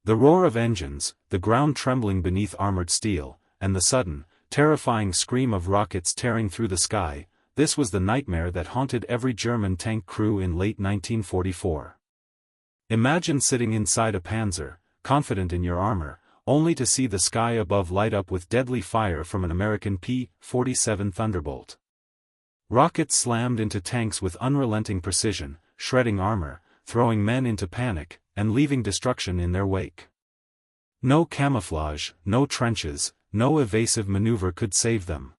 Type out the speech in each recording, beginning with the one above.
The roar of engines, the ground trembling beneath armored steel, and the sudden, terrifying scream of rockets tearing through the sky, this was the nightmare that haunted every German tank crew in late 1944. Imagine sitting inside a Panzer, confident in your armor, only to see the sky above light up with deadly fire from an American P-47 Thunderbolt. Rockets slammed into tanks with unrelenting precision, shredding armor, throwing men into panic, and leaving destruction in their wake. No camouflage, no trenches, no evasive maneuver could save them.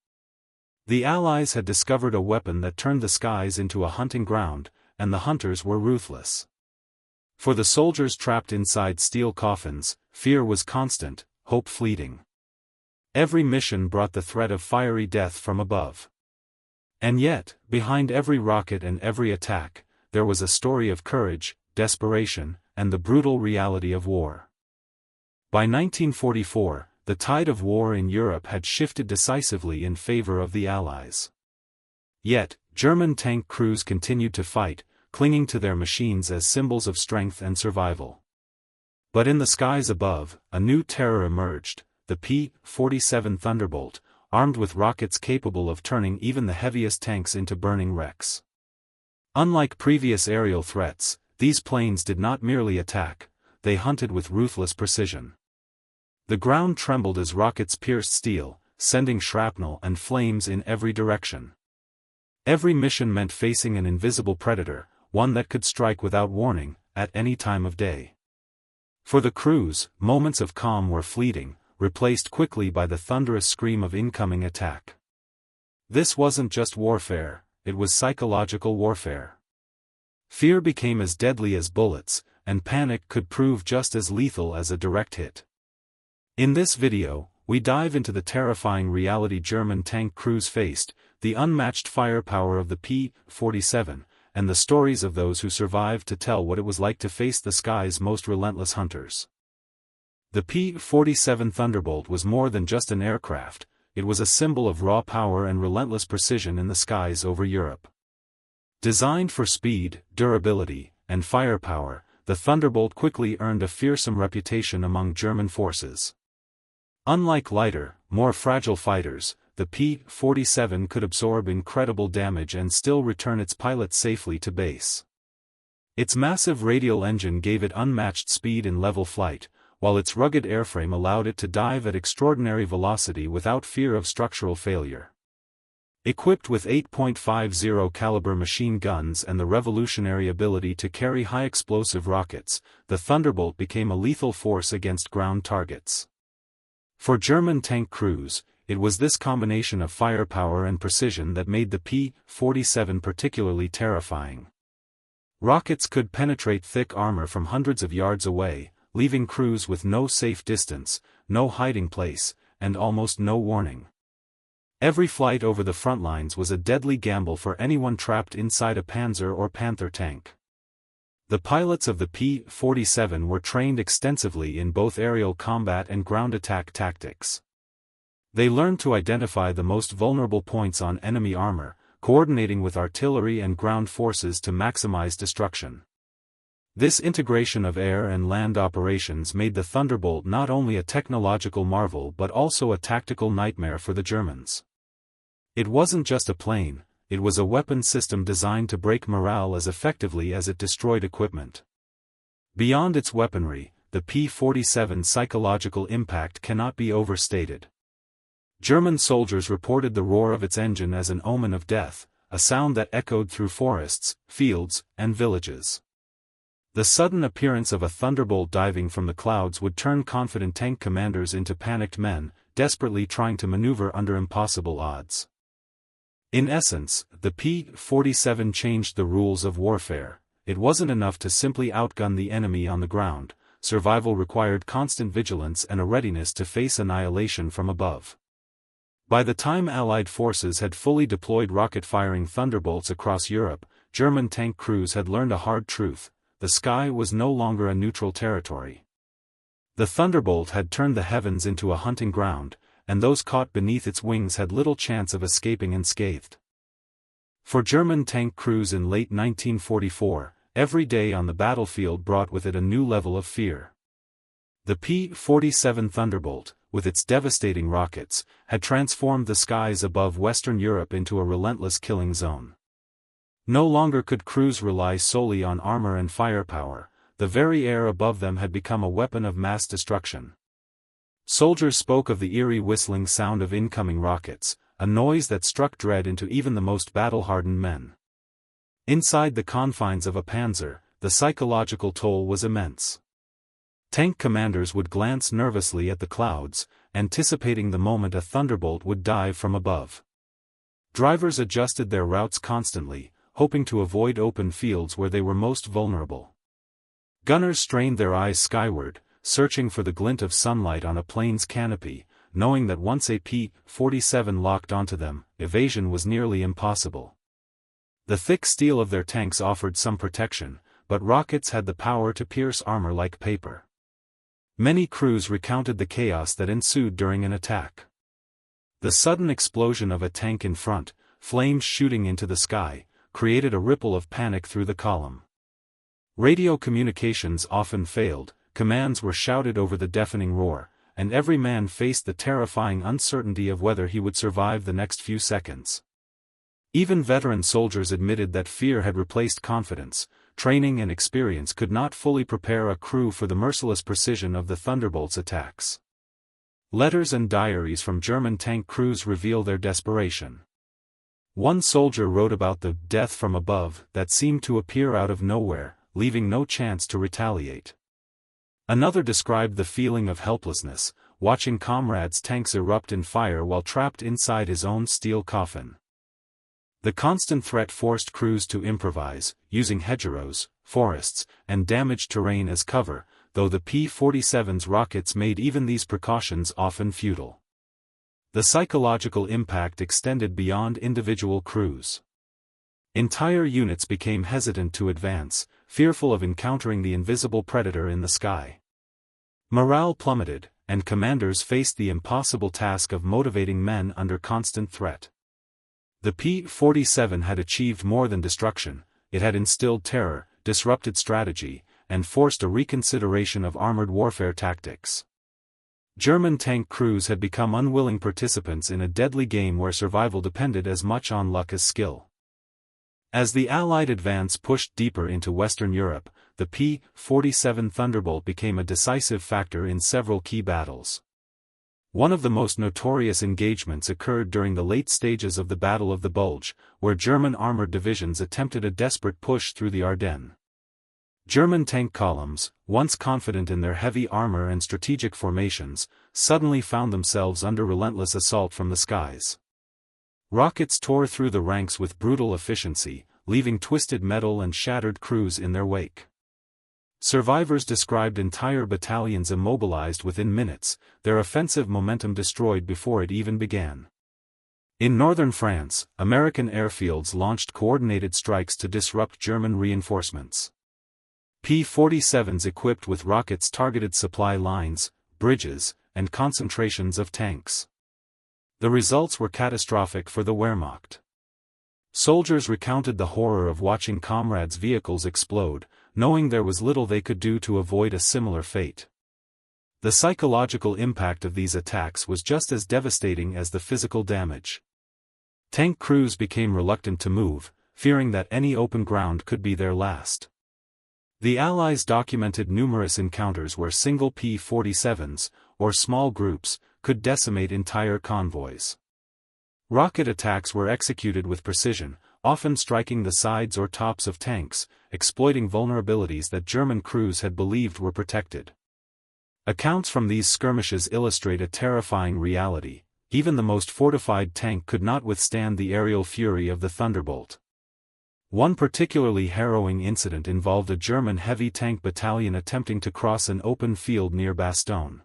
The Allies had discovered a weapon that turned the skies into a hunting ground, and the hunters were ruthless. For the soldiers trapped inside steel coffins, fear was constant, hope fleeting. Every mission brought the threat of fiery death from above. And yet, behind every rocket and every attack, there was a story of courage, desperation, and the brutal reality of war. By 1944, the tide of war in Europe had shifted decisively in favor of the Allies. Yet, German tank crews continued to fight, clinging to their machines as symbols of strength and survival. But in the skies above, a new terror emerged, the P-47 Thunderbolt, armed with rockets capable of turning even the heaviest tanks into burning wrecks. Unlike previous aerial threats, these planes did not merely attack, they hunted with ruthless precision. The ground trembled as rockets pierced steel, sending shrapnel and flames in every direction. Every mission meant facing an invisible predator, one that could strike without warning, at any time of day. For the crews, moments of calm were fleeting, replaced quickly by the thunderous scream of incoming attack. This wasn't just warfare, it was psychological warfare. Fear became as deadly as bullets, and panic could prove just as lethal as a direct hit. In this video, we dive into the terrifying reality German tank crews faced, the unmatched firepower of the P-47, and the stories of those who survived to tell what it was like to face the sky's most relentless hunters. The P-47 Thunderbolt was more than just an aircraft, it was a symbol of raw power and relentless precision in the skies over Europe. Designed for speed, durability, and firepower, the Thunderbolt quickly earned a fearsome reputation among German forces. Unlike lighter, more fragile fighters, the P-47 could absorb incredible damage and still return its pilots safely to base. Its massive radial engine gave it unmatched speed in level flight, while its rugged airframe allowed it to dive at extraordinary velocity without fear of structural failure. Equipped with 8.50 caliber machine guns and the revolutionary ability to carry high-explosive rockets, the Thunderbolt became a lethal force against ground targets. For German tank crews, it was this combination of firepower and precision that made the P-47 particularly terrifying. Rockets could penetrate thick armor from hundreds of yards away, leaving crews with no safe distance, no hiding place, and almost no warning. Every flight over the front lines was a deadly gamble for anyone trapped inside a Panzer or Panther tank. The pilots of the P-47 were trained extensively in both aerial combat and ground attack tactics. They learned to identify the most vulnerable points on enemy armor, coordinating with artillery and ground forces to maximize destruction. This integration of air and land operations made the Thunderbolt not only a technological marvel but also a tactical nightmare for the Germans. It wasn't just a plane, it was a weapon system designed to break morale as effectively as it destroyed equipment. Beyond its weaponry, the P-47's psychological impact cannot be overstated. German soldiers reported the roar of its engine as an omen of death, a sound that echoed through forests, fields, and villages. The sudden appearance of a Thunderbolt diving from the clouds would turn confident tank commanders into panicked men, desperately trying to maneuver under impossible odds. In essence, the P-47 changed the rules of warfare. It wasn't enough to simply outgun the enemy on the ground, survival required constant vigilance and a readiness to face annihilation from above. By the time Allied forces had fully deployed rocket-firing Thunderbolts across Europe, German tank crews had learned a hard truth: the sky was no longer a neutral territory. The Thunderbolt had turned the heavens into a hunting ground, and those caught beneath its wings had little chance of escaping unscathed. For German tank crews in late 1944, every day on the battlefield brought with it a new level of fear. The P-47 Thunderbolt, with its devastating rockets, had transformed the skies above Western Europe into a relentless killing zone. No longer could crews rely solely on armor and firepower, the very air above them had become a weapon of mass destruction. Soldiers spoke of the eerie whistling sound of incoming rockets, a noise that struck dread into even the most battle-hardened men. Inside the confines of a Panzer, the psychological toll was immense. Tank commanders would glance nervously at the clouds, anticipating the moment a thunderbolt would dive from above. Drivers adjusted their routes constantly, hoping to avoid open fields where they were most vulnerable. Gunners strained their eyes skyward, searching for the glint of sunlight on a plane's canopy, knowing that once a P-47 locked onto them, evasion was nearly impossible. The thick steel of their tanks offered some protection, but rockets had the power to pierce armor like paper. Many crews recounted the chaos that ensued during an attack. The sudden explosion of a tank in front, flames shooting into the sky, created a ripple of panic through the column. Radio communications often failed, commands were shouted over the deafening roar, and every man faced the terrifying uncertainty of whether he would survive the next few seconds. Even veteran soldiers admitted that fear had replaced confidence. Training and experience could not fully prepare a crew for the merciless precision of the Thunderbolt's attacks. Letters and diaries from German tank crews reveal their desperation. One soldier wrote about the death from above that seemed to appear out of nowhere, leaving no chance to retaliate. Another described the feeling of helplessness, watching comrades' tanks erupt in fire while trapped inside his own steel coffin. The constant threat forced crews to improvise, using hedgerows, forests, and damaged terrain as cover, though the P-47's rockets made even these precautions often futile. The psychological impact extended beyond individual crews. Entire units became hesitant to advance, fearful of encountering the invisible predator in the sky. Morale plummeted, and commanders faced the impossible task of motivating men under constant threat. The P-47 had achieved more than destruction, it had instilled terror, disrupted strategy, and forced a reconsideration of armored warfare tactics. German tank crews had become unwilling participants in a deadly game where survival depended as much on luck as skill. As the Allied advance pushed deeper into Western Europe, the P-47 Thunderbolt became a decisive factor in several key battles. One of the most notorious engagements occurred during the late stages of the Battle of the Bulge, where German armored divisions attempted a desperate push through the Ardennes. German tank columns, once confident in their heavy armor and strategic formations, suddenly found themselves under relentless assault from the skies. Rockets tore through the ranks with brutal efficiency, leaving twisted metal and shattered crews in their wake. Survivors described entire battalions immobilized within minutes, their offensive momentum destroyed before it even began. In northern France, American airfields launched coordinated strikes to disrupt German reinforcements. P-47s equipped with rockets targeted supply lines, bridges, and concentrations of tanks. The results were catastrophic for the Wehrmacht. Soldiers recounted the horror of watching comrades' vehicles explode, knowing there was little they could do to avoid a similar fate. The psychological impact of these attacks was just as devastating as the physical damage. Tank crews became reluctant to move, fearing that any open ground could be their last. The Allies documented numerous encounters where single P-47s, or small groups, could decimate entire convoys. Rocket attacks were executed with precision, often striking the sides or tops of tanks, exploiting vulnerabilities that German crews had believed were protected. Accounts from these skirmishes illustrate a terrifying reality: even the most fortified tank could not withstand the aerial fury of the Thunderbolt. One particularly harrowing incident involved a German heavy tank battalion attempting to cross an open field near Bastogne.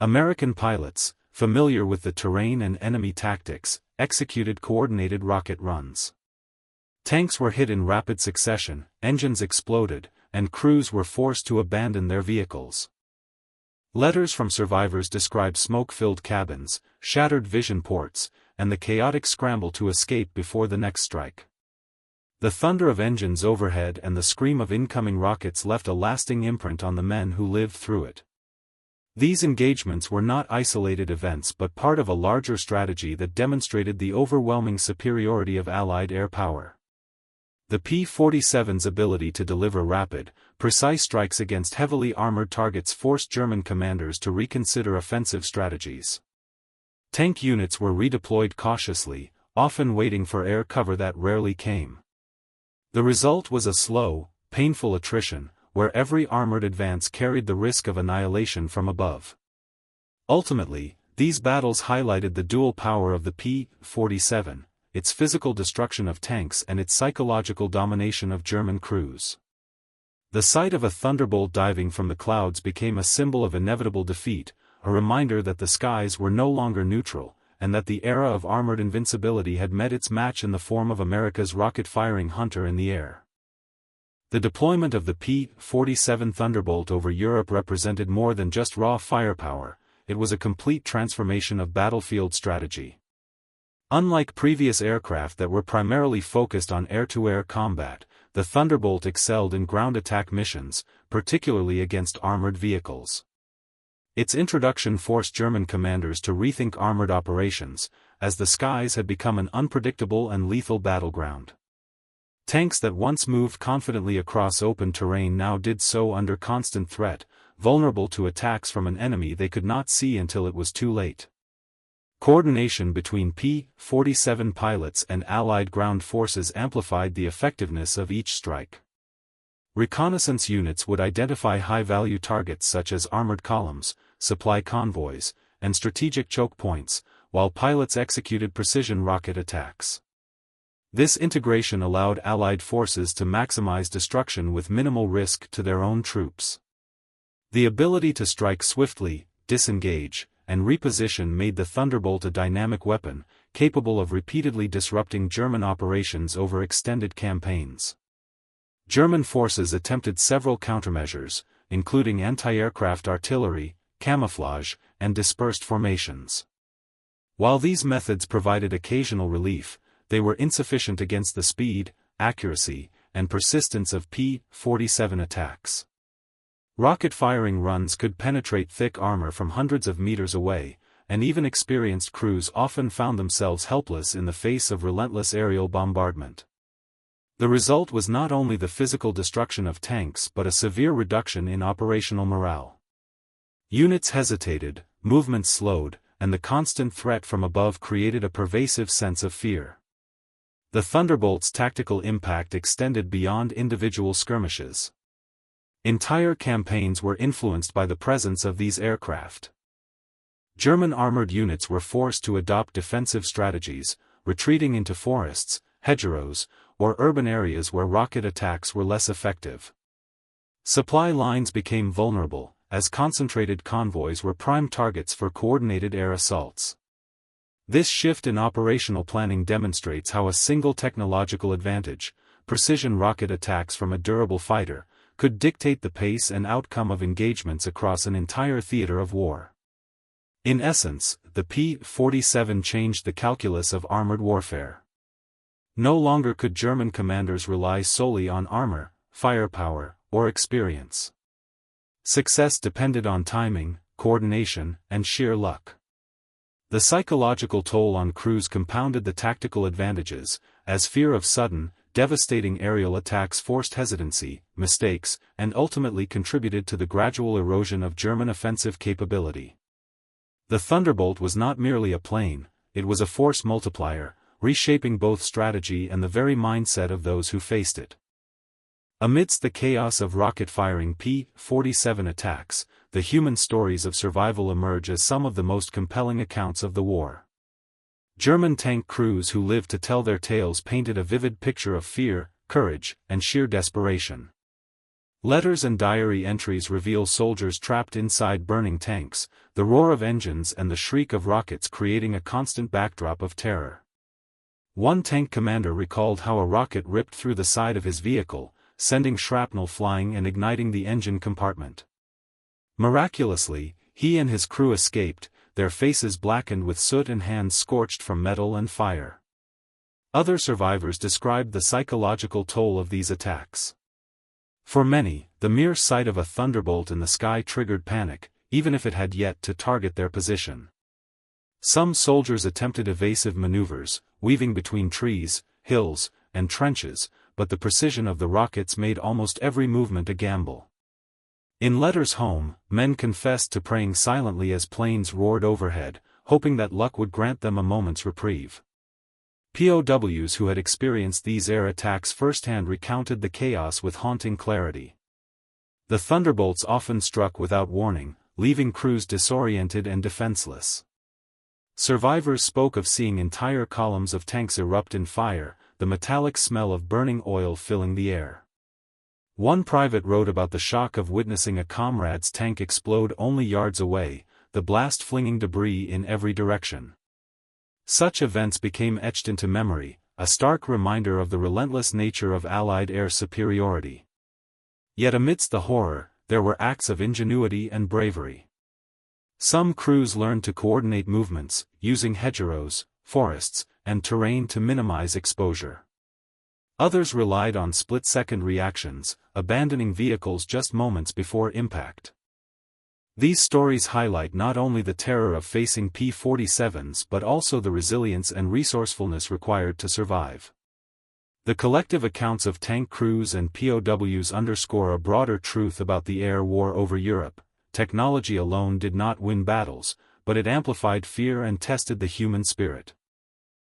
American pilots, familiar with the terrain and enemy tactics, executed coordinated rocket runs. Tanks were hit in rapid succession, engines exploded, and crews were forced to abandon their vehicles. Letters from survivors describe smoke-filled cabins, shattered vision ports, and the chaotic scramble to escape before the next strike. The thunder of engines overhead and the scream of incoming rockets left a lasting imprint on the men who lived through it. These engagements were not isolated events but part of a larger strategy that demonstrated the overwhelming superiority of Allied air power. The P-47's ability to deliver rapid, precise strikes against heavily armored targets forced German commanders to reconsider offensive strategies. Tank units were redeployed cautiously, often waiting for air cover that rarely came. The result was a slow, painful attrition, where every armored advance carried the risk of annihilation from above. Ultimately, these battles highlighted the dual power of the P-47, its physical destruction of tanks and its psychological domination of German crews. The sight of a Thunderbolt diving from the clouds became a symbol of inevitable defeat, a reminder that the skies were no longer neutral, and that the era of armored invincibility had met its match in the form of America's rocket-firing Hunter in the air. The deployment of the P-47 Thunderbolt over Europe represented more than just raw firepower, it was a complete transformation of battlefield strategy. Unlike previous aircraft that were primarily focused on air-to-air combat, the Thunderbolt excelled in ground attack missions, particularly against armored vehicles. Its introduction forced German commanders to rethink armored operations, as the skies had become an unpredictable and lethal battleground. Tanks that once moved confidently across open terrain now did so under constant threat, vulnerable to attacks from an enemy they could not see until it was too late. Coordination between P-47 pilots and Allied ground forces amplified the effectiveness of each strike. Reconnaissance units would identify high-value targets such as armored columns, supply convoys, and strategic choke points, while pilots executed precision rocket attacks. This integration allowed Allied forces to maximize destruction with minimal risk to their own troops. The ability to strike swiftly, disengage, and reposition made the Thunderbolt a dynamic weapon, capable of repeatedly disrupting German operations over extended campaigns. German forces attempted several countermeasures, including anti-aircraft artillery, camouflage, and dispersed formations. While these methods provided occasional relief, they were insufficient against the speed, accuracy, and persistence of P-47 attacks. Rocket-firing runs could penetrate thick armor from hundreds of meters away, and even experienced crews often found themselves helpless in the face of relentless aerial bombardment. The result was not only the physical destruction of tanks but a severe reduction in operational morale. Units hesitated, movements slowed, and the constant threat from above created a pervasive sense of fear. The Thunderbolt's tactical impact extended beyond individual skirmishes. Entire campaigns were influenced by the presence of these aircraft. German armored units were forced to adopt defensive strategies, retreating into forests, hedgerows, or urban areas where rocket attacks were less effective. Supply lines became vulnerable, as concentrated convoys were prime targets for coordinated air assaults. This shift in operational planning demonstrates how a single technological advantage, precision rocket attacks from a durable fighter, could dictate the pace and outcome of engagements across an entire theater of war. In essence, the P-47 changed the calculus of armored warfare. No longer could German commanders rely solely on armor, firepower, or experience. Success depended on timing, coordination, and sheer luck. The psychological toll on crews compounded the tactical advantages, as fear of sudden, devastating aerial attacks forced hesitancy, mistakes, and ultimately contributed to the gradual erosion of German offensive capability. The Thunderbolt was not merely a plane, it was a force multiplier, reshaping both strategy and the very mindset of those who faced it. Amidst the chaos of rocket-firing P-47 attacks, the human stories of survival emerge as some of the most compelling accounts of the war. German tank crews who lived to tell their tales painted a vivid picture of fear, courage, and sheer desperation. Letters and diary entries reveal soldiers trapped inside burning tanks, the roar of engines and the shriek of rockets creating a constant backdrop of terror. One tank commander recalled how a rocket ripped through the side of his vehicle, sending shrapnel flying and igniting the engine compartment. Miraculously, he and his crew escaped, their faces blackened with soot and hands scorched from metal and fire. Other survivors described the psychological toll of these attacks. For many, the mere sight of a Thunderbolt in the sky triggered panic, even if it had yet to target their position. Some soldiers attempted evasive maneuvers, weaving between trees, hills, and trenches, but the precision of the rockets made almost every movement a gamble. In letters home, men confessed to praying silently as planes roared overhead, hoping that luck would grant them a moment's reprieve. POWs who had experienced these air attacks firsthand recounted the chaos with haunting clarity. The Thunderbolts often struck without warning, leaving crews disoriented and defenseless. Survivors spoke of seeing entire columns of tanks erupt in fire, the metallic smell of burning oil filling the air. One private wrote about the shock of witnessing a comrade's tank explode only yards away, the blast flinging debris in every direction. Such events became etched into memory, a stark reminder of the relentless nature of Allied air superiority. Yet amidst the horror, there were acts of ingenuity and bravery. Some crews learned to coordinate movements, using hedgerows, forests, and terrain to minimize exposure. Others relied on split-second reactions, abandoning vehicles just moments before impact. These stories highlight not only the terror of facing P-47s but also the resilience and resourcefulness required to survive. The collective accounts of tank crews and POWs underscore a broader truth about the air war over Europe. Technology alone did not win battles, but it amplified fear and tested the human spirit.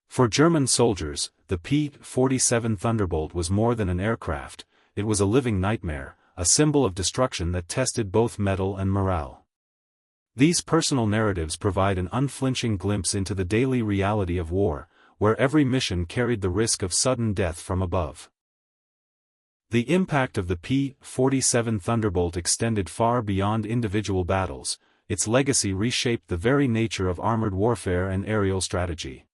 For German soldiers, the P-47 Thunderbolt was more than an aircraft, it was a living nightmare, a symbol of destruction that tested both mettle and morale. These personal narratives provide an unflinching glimpse into the daily reality of war, where every mission carried the risk of sudden death from above. The impact of the P-47 Thunderbolt extended far beyond individual battles, its legacy reshaped the very nature of armored warfare and aerial strategy.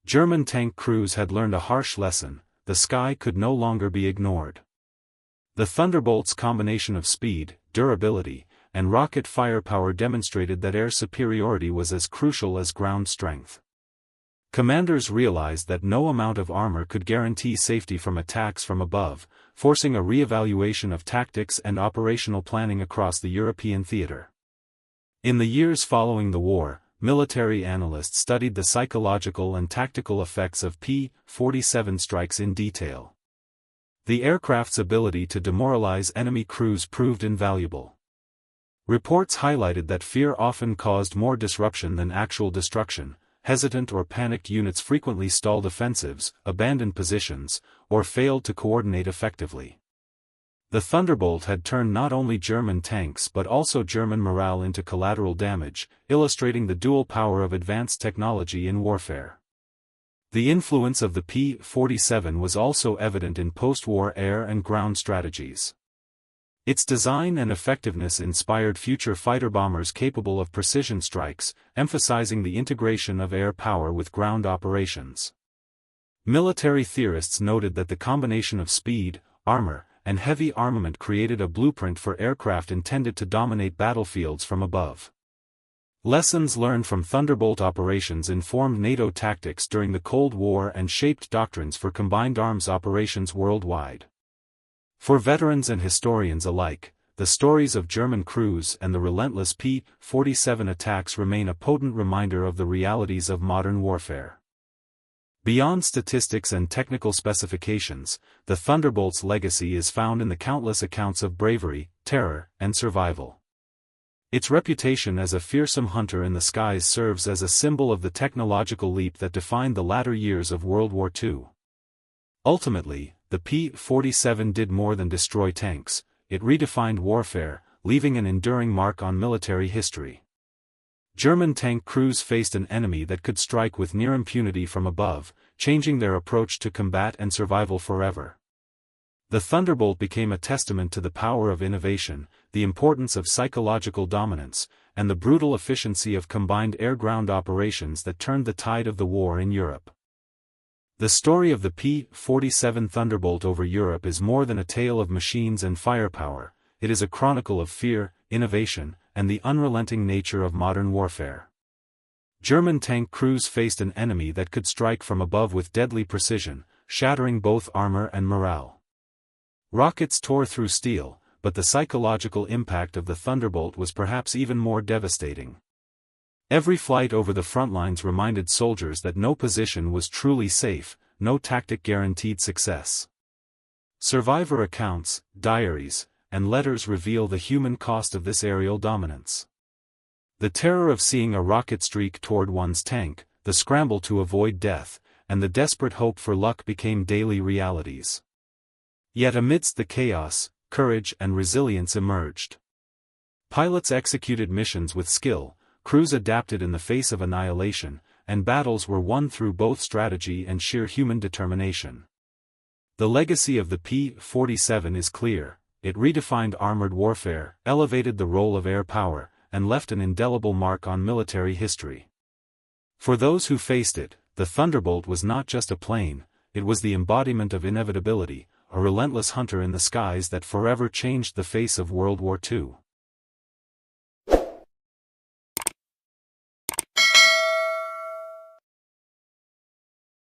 German tank crews had learned a harsh lesson: the sky could no longer be ignored. The Thunderbolt's combination of speed, durability, and rocket firepower demonstrated that air superiority was as crucial as ground strength. Commanders realized that no amount of armor could guarantee safety from attacks from above, forcing a re-evaluation of tactics and operational planning across the European theater. In the years following the war, military analysts studied the psychological and tactical effects of P-47 strikes in detail. The aircraft's ability to demoralize enemy crews proved invaluable. Reports highlighted that fear often caused more disruption than actual destruction. Hesitant or panicked units frequently stalled offensives, abandoned positions, or failed to coordinate effectively. The Thunderbolt had turned not only German tanks but also German morale into collateral damage, illustrating the dual power of advanced technology in warfare. The influence of the P-47 was also evident in post-war air and ground strategies. Its design and effectiveness inspired future fighter bombers capable of precision strikes, emphasizing the integration of air power with ground operations. Military theorists noted that the combination of speed, armor, and heavy armament created a blueprint for aircraft intended to dominate battlefields from above. Lessons learned from Thunderbolt operations informed NATO tactics during the Cold War and shaped doctrines for combined arms operations worldwide. For veterans and historians alike, the stories of German crews and the relentless P-47 attacks remain a potent reminder of the realities of modern warfare. Beyond statistics and technical specifications, the Thunderbolt's legacy is found in the countless accounts of bravery, terror, and survival. Its reputation as a fearsome hunter in the skies serves as a symbol of the technological leap that defined the latter years of World War II. Ultimately, the P-47 did more than destroy tanks, it redefined warfare, leaving an enduring mark on military history. German tank crews faced an enemy that could strike with near impunity from above, changing their approach to combat and survival forever. The Thunderbolt became a testament to the power of innovation, the importance of psychological dominance, and the brutal efficiency of combined air-ground operations that turned the tide of the war in Europe. The story of the P-47 Thunderbolt over Europe is more than a tale of machines and firepower, it is a chronicle of fear, innovation, and the unrelenting nature of modern warfare. German tank crews faced an enemy that could strike from above with deadly precision, shattering both armor and morale. Rockets tore through steel, but the psychological impact of the Thunderbolt was perhaps even more devastating. Every flight over the front lines reminded soldiers that no position was truly safe, no tactic guaranteed success. Survivor accounts, diaries, and letters reveal the human cost of this aerial dominance. The terror of seeing a rocket streak toward one's tank, the scramble to avoid death, and the desperate hope for luck became daily realities. Yet amidst the chaos, courage and resilience emerged. Pilots executed missions with skill, crews adapted in the face of annihilation, and battles were won through both strategy and sheer human determination. The legacy of the P-47 is clear. It redefined armored warfare, elevated the role of air power, and left an indelible mark on military history. For those who faced it, the Thunderbolt was not just a plane, it was the embodiment of inevitability, a relentless hunter in the skies that forever changed the face of World War II.